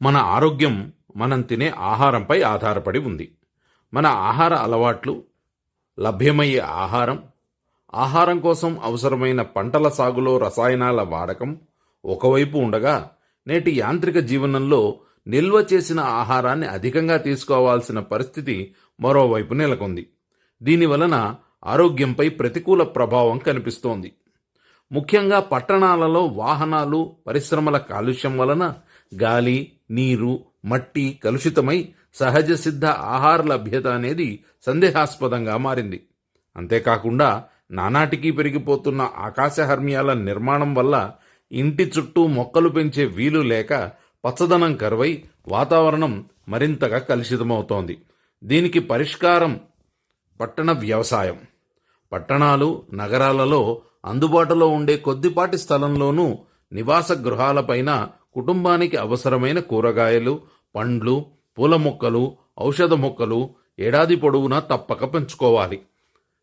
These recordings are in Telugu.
మన ఆరోగ్యం మనం తినే ఆహారంపై ఆధారపడి ఉంది. మన ఆహార అలవాట్లు, లభ్యమయ్యే ఆహారం కోసం అవసరమైన పంటల సాగులో రసాయనాల వాడకం ఒకవైపు ఉండగా, నేటి యాంత్రిక జీవనంలో నిల్వ చేసిన ఆహారాన్ని అధికంగా తీసుకోవాల్సిన పరిస్థితి మరోవైపు నెలకొంది. దీనివలన ఆరోగ్యంపై ప్రతికూల ప్రభావం కనిపిస్తోంది. ముఖ్యంగా పట్టణాలలో వాహనాలు, పరిశ్రమల కాలుష్యం వలన గాలి, నీరు, మట్టి కలుషితమై సహజ సిద్ధ ఆహార లభ్యత అనేది సందేహాస్పదంగా మారింది. అంతేకాకుండా నానాటికి పెరిగిపోతున్న ఆకాశహర్మ్యాల నిర్మాణం వల్ల ఇంటి చుట్టూ మొక్కలు పెంచే వీలు లేక పచ్చదనం కరువై వాతావరణం మరింతగా కలుషితమవుతోంది. దీనికి పరిష్కారం పట్టణ వ్యవసాయం. పట్టణాలు, నగరాలలో అందుబాటులో ఉండే కొద్దిపాటి స్థలంలోనూ నివాస గృహాలపైన కుటుంబానికి అవసరమైన కూరగాయలు, పండ్లు, పూల మొక్కలు, ఔషధ మొక్కలు ఏడాది పొడవునా తప్పక పెంచుకోవాలి.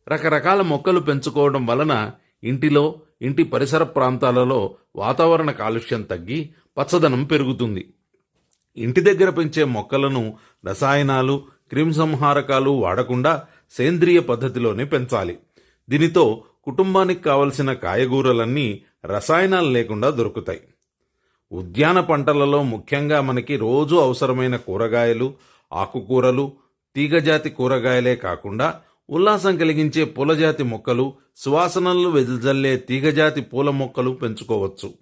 రకరకాల మొక్కలు పెంచుకోవడం వలన ఇంటి పరిసర ప్రాంతాలలో వాతావరణ కాలుష్యం తగ్గి పచ్చదనం పెరుగుతుంది. ఇంటి దగ్గర పెంచే మొక్కలను రసాయనాలు, క్రిమిసంహారకాలు వాడకుండా సేంద్రియ పద్ధతిలోనే పెంచాలి. దీనితో కుటుంబానికి కావలసిన కాయగూరలన్నీ రసాయనాలు లేకుండా దొరుకుతాయి. ఉద్యాన పంటలలో ముఖ్యంగా మనకి రోజు అవసరమైన కూరగాయలు, ఆకుకూరలు, తీగజాతి కూరగాయలే కాకుండా ఉల్లాసం కలిగించే పూలజాతి మొక్కలు, సువాసనలు వెదజల్లే తీగజాతి పూల మొక్కలు పెంచుకోవచ్చు.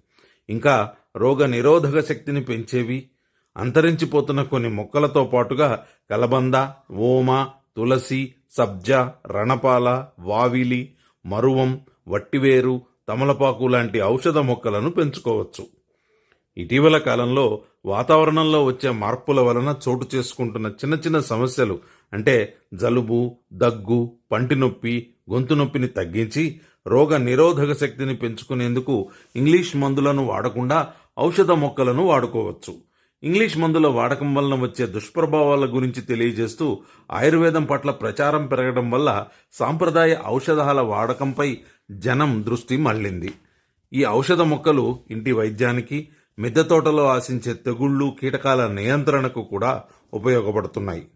ఇంకా రోగ నిరోధక శక్తిని పెంచేవి, అంతరించిపోతున్న కొన్ని మొక్కలతో పాటుగా కలబంద, ఓమ, తులసి, సబ్జా, రణపాల, వావిలి, మరువం, వట్టివేరు, తమలపాకు లాంటి ఔషధ మొక్కలను పెంచుకోవచ్చు. ఇటీవల కాలంలో వాతావరణంలో వచ్చే మార్పుల వలన చోటు చేసుకుంటున్న చిన్న చిన్న సమస్యలు అంటే జలుబు, దగ్గు, పంటి నొప్పి, గొంతు నొప్పిని తగ్గించి రోగ నిరోధక శక్తిని పెంచుకునేందుకు ఇంగ్లీష్ మందులను వాడకుండా ఔషధ మొక్కలను వాడుకోవచ్చు. ఇంగ్లీష్ మందుల వాడకం వలన వచ్చే దుష్ప్రభావాల గురించి తెలియజేస్తూ ఆయుర్వేదం పట్ల ప్రచారం పెరగడం వల్ల సాంప్రదాయ ఔషధాల వాడకంపై జనం దృష్టి మళ్లింది. ఈ ఔషధ మొక్కలు ఇంటి వైద్యానికి, మిద్దె తోటలో ఆశించే తెగుళ్లు, కీటకాల నియంత్రణకు కూడా ఉపయోగపడుతున్నాయి.